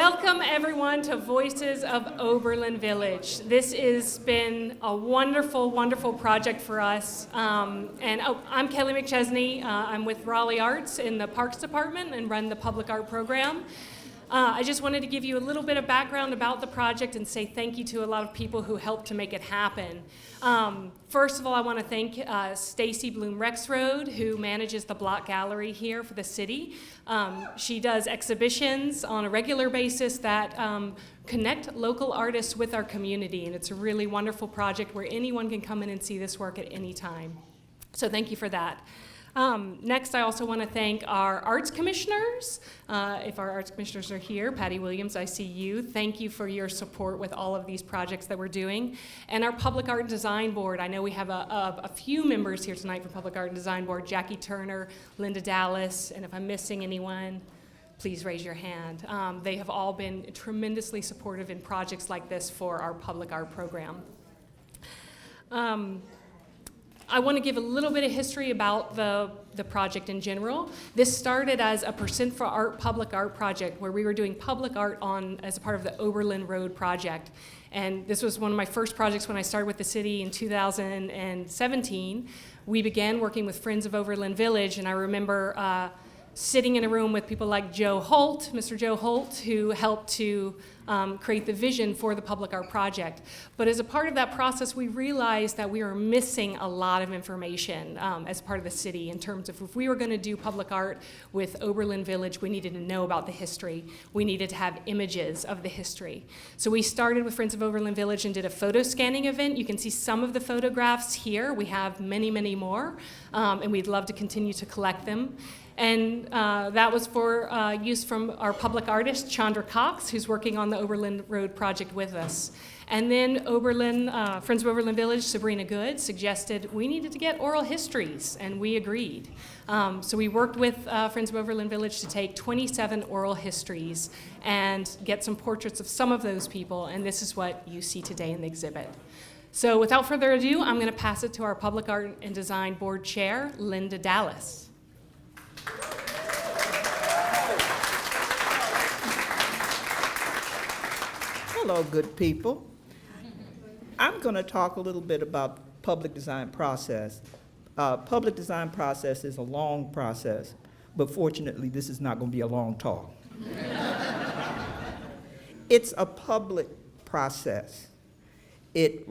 Welcome everyone to Voices of Oberlin Village. This has been a wonderful, wonderful project for us. I'm Kelly McChesney. I'm with Raleigh Arts in the Parks Department and run the public art program. I just wanted to give you a little bit of background about the project and say thank you to a lot of people who helped to make it happen. First of all, I want to thank Stacy Bloom Rexroad, who manages the Block Gallery here for the city. She does exhibitions on a regular basis that connect local artists with our community, and it's a really wonderful project where anyone can come in and see this work at any time. So thank you for that. Next, I also want to thank our arts commissioners. If our arts commissioners are here, Patty Williams, I see you. Thank you for your support with all of these projects that we're doing. And our Public Art and Design Board. I know we have a few members here tonight from Public Art and Design Board, Jackie Turner, Linda Dallas, and if I'm missing anyone, please raise your hand. They have all been tremendously supportive in projects like this for our public art program. I want to give a little bit of history about the project in general. This started as a Percent for Art public art project where we were doing public art as a part of the Oberlin Road project. And this was one of my first projects when I started with the city in 2017. We began working with Friends of Oberlin Village, and I remember sitting in a room with people like Joe Holt, Mr. Joe Holt, who helped to create the vision for the public art project. But as a part of that process, we realized that we were missing a lot of information as part of the city in terms of if we were going to do public art with Oberlin Village, we needed to know about the history. We needed to have images of the history. So we started with Friends of Oberlin Village and did a photo scanning event. You can see some of the photographs here. We have many, many more, and we'd love to continue to collect them. And that was for use from our public artist, Chandra Cox, who's working on the Oberlin Road project with us. And then Friends of Oberlin Village, Sabrina Good, suggested we needed to get oral histories, and we agreed. So we worked with Friends of Oberlin Village to take 27 oral histories and get some portraits of some of those people, and this is what you see today in the exhibit. So without further ado, I'm going to pass it to our Public Art and Design Board Chair, Linda Dallas. Hello, good people. I'm going to talk a little bit about public design process. Public design process is a long process, but fortunately, this is not going to be a long talk. It's a public process. It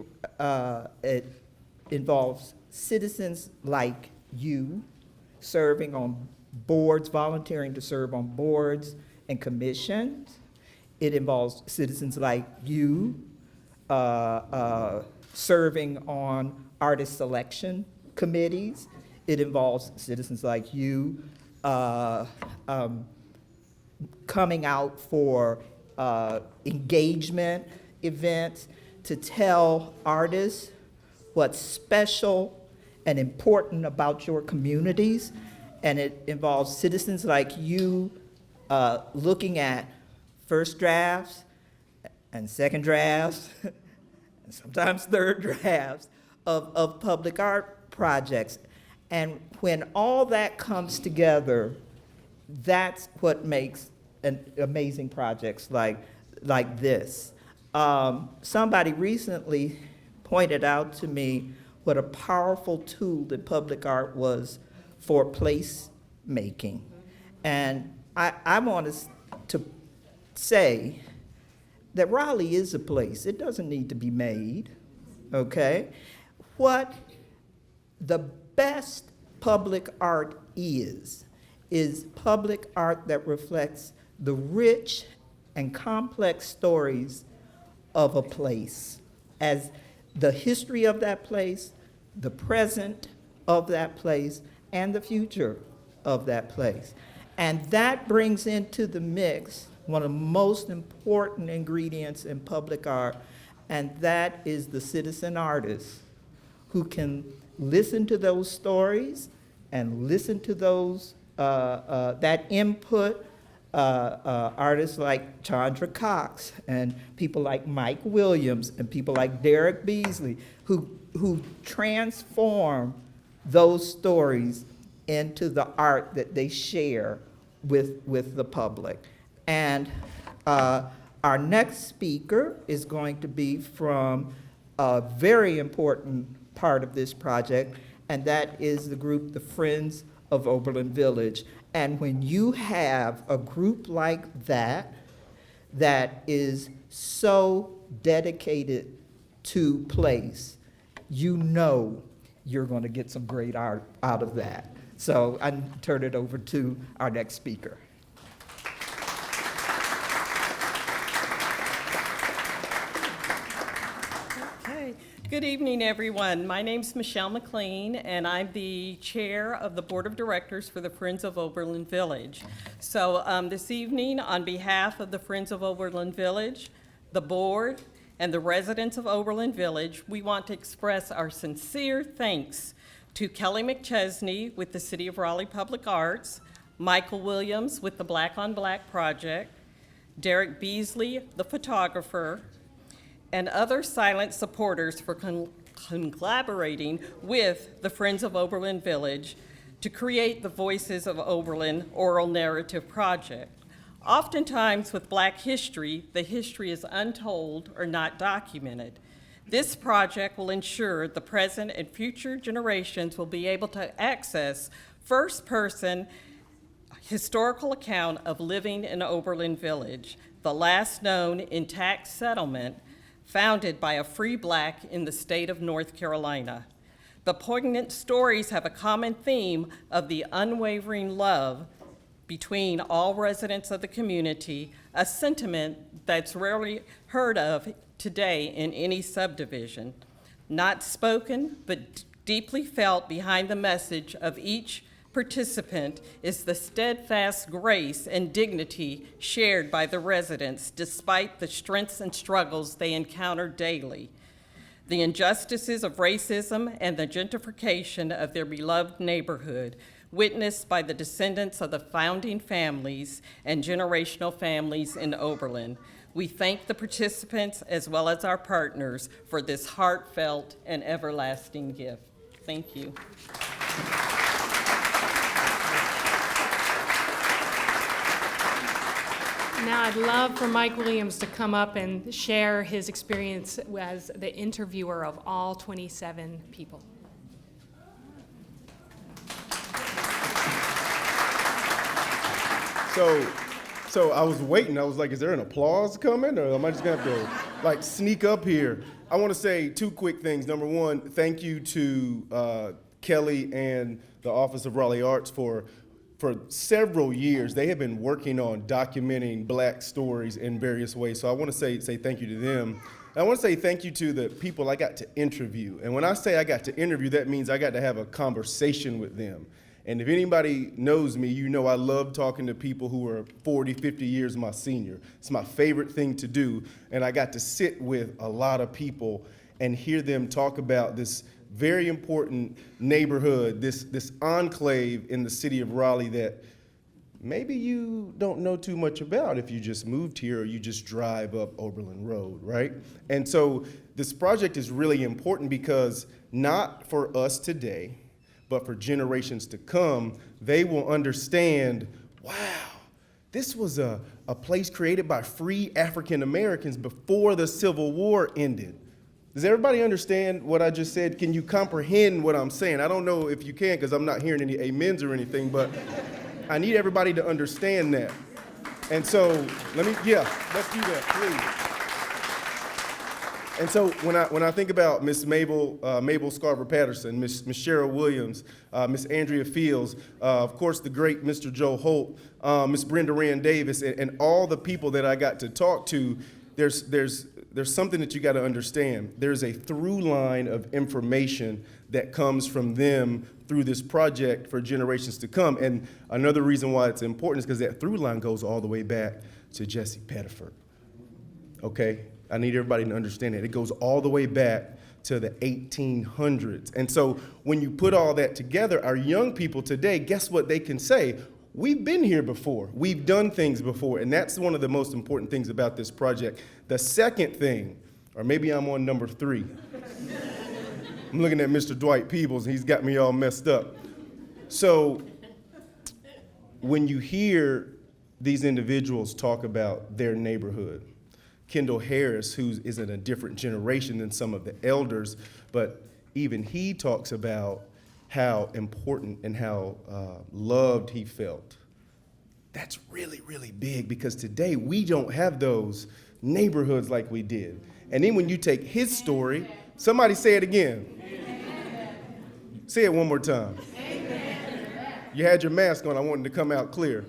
involves citizens like you serving on boards, volunteering to serve on boards and commissions. It involves citizens like you serving on artist selection committees. It involves citizens like you coming out for engagement events to tell artists what's special and important about your communities. And it involves citizens like you looking at first drafts and second drafts and sometimes third drafts of public art projects. And when all that comes together, that's what makes amazing projects like this. Somebody recently pointed out to me what a powerful tool that public art was for place making. And I want to say that Raleigh is a place. It doesn't need to be made, okay? What the best public art is public art that reflects the rich and complex stories of a place, as the history of that place, the present of that place, and the future of that place. And that brings into the mix one of the most important ingredients in public art, and that is the citizen artist who can listen to those stories and listen to those that input. Artists like Chandra Cox and people like Mike Williams and people like Derek Beasley who transform those stories into the art that they share with the public. And Our next speaker is going to be from a very important part of this project, and that is the group, the Friends of Oberlin Village. And when you have a group like that, that is so dedicated to place, you know you're going to get some great art out of that. So I turn it over to our next speaker. Good evening, everyone. My name's Michelle McLean, and I'm the chair of the Board of Directors for the Friends of Oberlin Village. So this evening, on behalf of the Friends of Oberlin Village, the board, and the residents of Oberlin Village, we want to express our sincere thanks to Kelly McChesney with the City of Raleigh Public Arts, Michael Williams with the Black on Black Project, Derek Beasley, the photographer, and other silent supporters for collaborating with the Friends of Oberlin Village to create the Voices of Oberlin oral narrative project. Oftentimes with Black history, the history is untold or not documented. This project will ensure the present and future generations will be able to access first-person historical account of living in Oberlin Village, the last known intact settlement founded by a free Black in the state of North Carolina. The poignant stories have a common theme of the unwavering love between all residents of the community, a sentiment that's rarely heard of today in any subdivision. Not spoken, but deeply felt behind the message of each participant is the steadfast grace and dignity shared by the residents despite the strengths and struggles they encounter daily. The injustices of racism and the gentrification of their beloved neighborhood, witnessed by the descendants of the founding families and generational families in Oberlin. We thank the participants as well as our partners for this heartfelt and everlasting gift. Thank you. Now I'd love for Mike Williams to come up and share his experience as the interviewer of all 27 people. So I was waiting. I was like, is there an applause coming, or am I just gonna have to like sneak up here? I want to say two quick things. Number one, thank you to Kelly and the Office of Raleigh Arts for several years. They have been working on documenting Black stories in various ways. So I want to say thank you to them. And I want to say thank you to the people I got to interview. And when I say I got to interview, that means I got to have a conversation with them. And if anybody knows me, you know I love talking to people who are 40, 50 years my senior. It's my favorite thing to do. And I got to sit with a lot of people and hear them talk about this very important neighborhood, this enclave in the city of Raleigh that maybe you don't know too much about if you just moved here or you just drive up Oberlin Road, right? And so this project is really important because not for us today, but for generations to come, they will understand, wow, this was a place created by free African Americans before the Civil War ended. Does everybody understand what I just said? Can you comprehend what I'm saying? I don't know if you can because I'm not hearing any amens or anything, but I need everybody to understand that. And so let's do that, please. And so when I think about Miss Mabel Scarver Patterson, Miss Cheryl Williams, Miss Andrea Fields, of course the great Mr. Joe Holt, Miss Brenda Rand Davis, and all the people that I got to talk to, there's something that you got to understand. There's a through line of information that comes from them through this project for generations to come. And another reason why it's important is because that through line goes all the way back to Jesse Pettiford. Okay? I need everybody to understand that. It goes all the way back to the 1800s. And so when you put all that together, our young people today, guess what they can say? We've been here before. We've done things before. And that's one of the most important things about this project. The second thing, or maybe I'm on number 3. I'm looking at Mr. Dwight Peebles, and he's got me all messed up. So when you hear these individuals talk about their neighborhood. Kendall Harris, who is in a different generation than some of the elders, but even he talks about how important and how loved he felt. That's really, really big, because today we don't have those neighborhoods like we did. And then when you take his story, somebody say it again. Say it one more time. You had your mask on, I wanted to come out clear.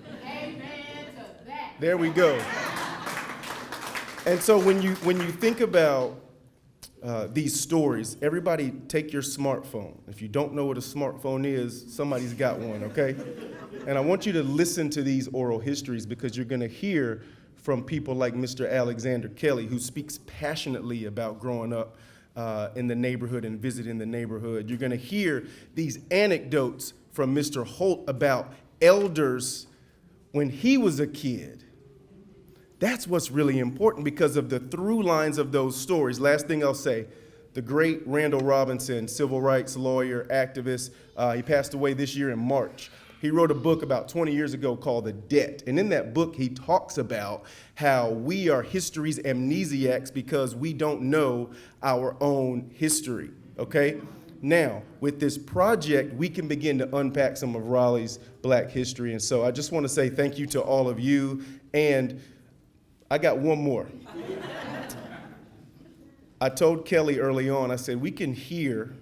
There we go. And so when you think about these stories, everybody take your smartphone. If you don't know what a smartphone is, somebody's got one, okay? And I want you to listen to these oral histories, because you're going to hear from people like Mr. Alexander Kelly, who speaks passionately about growing up in the neighborhood and visiting the neighborhood. You're going to hear these anecdotes from Mr. Holt about elders when he was a kid. That's what's really important, because of the through lines of those stories. Last thing I'll say, the great Randall Robinson, civil rights lawyer, activist, he passed away this year in March. He wrote a book about 20 years ago called The Debt. And in that book, he talks about how we are history's amnesiacs because we don't know our own history, okay? Now, with this project, we can begin to unpack some of Raleigh's Black history. And so I just want to say thank you to all of you. And I got one more. I told Kelly early on, I said, we can hear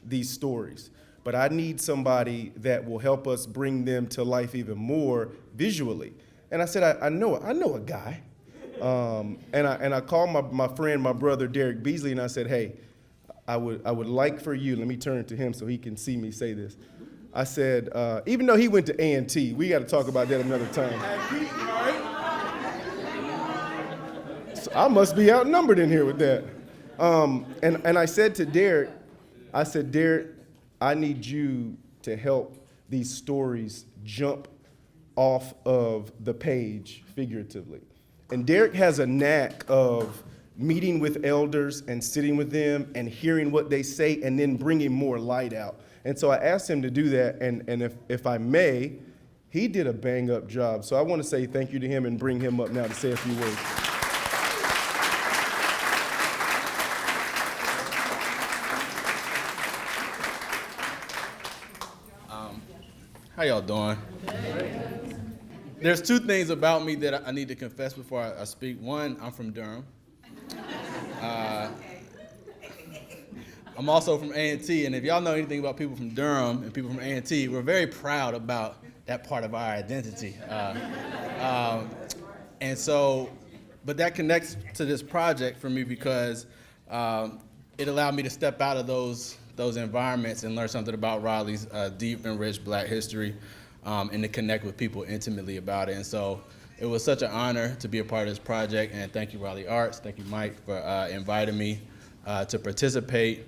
these stories, but I need somebody that will help us bring them to life even more visually. And I said, I know a guy. And I called my friend, my brother, Derek Beasley, and I said, hey, I would like for you, let me turn to him so he can see me say this. I said, even though he went to A&T, we got to talk about that another time. So I must be outnumbered in here with that. And I said to Derek, Derek, I need you to help these stories jump off of the page figuratively. And Derek has a knack of meeting with elders and sitting with them and hearing what they say and then bringing more light out. And so I asked him to do that, and if I may, he did a bang-up job. So I want to say thank you to him and bring him up now to say a few words. How y'all doing? There's two things about me that I need to confess before I speak. One, I'm from Durham. I'm also from A&T, and if y'all know anything about people from Durham and people from A&T, we're very proud about that part of our identity. And so, but that connects to this project for me because it allowed me to step out of those environments and learn something about Raleigh's deep and rich Black history, and to connect with people intimately about it. And so it was such an honor to be a part of this project, and thank you, Raleigh Arts, thank you, Mike, for inviting me to participate,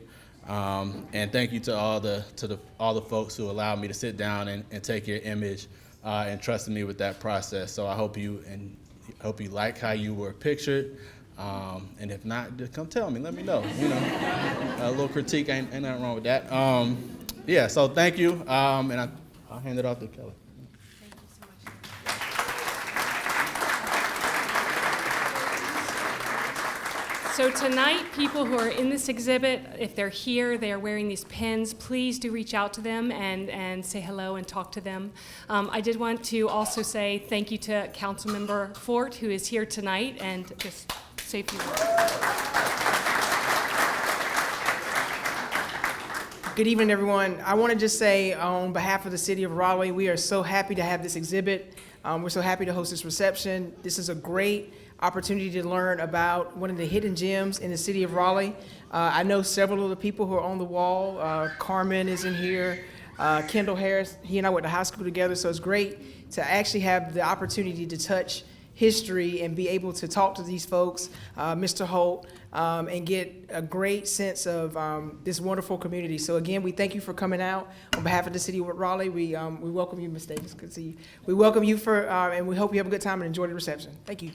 and thank you to all the folks who allowed me to sit down and take your image and trusted me with that process. So I hope you like how you were pictured. And if not, just come tell me, let me know, a little critique, ain't nothing wrong with that. Yeah, so thank you, and I'll hand it off to Kelly. So tonight, people who are in this exhibit, if they're here, they are wearing these pins, please do reach out to them and say hello and talk to them. I did want to also say thank you to Councilmember Fort, who is here tonight, and just say a few words. Good evening, everyone. I want to just say on behalf of the city of Raleigh, we are so happy to have this exhibit. We're so happy to host this reception. This is a great opportunity to learn about one of the hidden gems in the city of Raleigh. I know several of the people who are on the wall. Carmen is in here. Kendall Harris, he and I went to high school together, so it's great to actually have the opportunity to touch history and be able to talk to these folks, Mr. Holt, and get a great sense of this wonderful community. So again, we thank you for coming out. On behalf of the city of Raleigh, we welcome you, Ms. Davis, good to see you. We welcome you and we hope you have a good time and enjoy the reception. Thank you.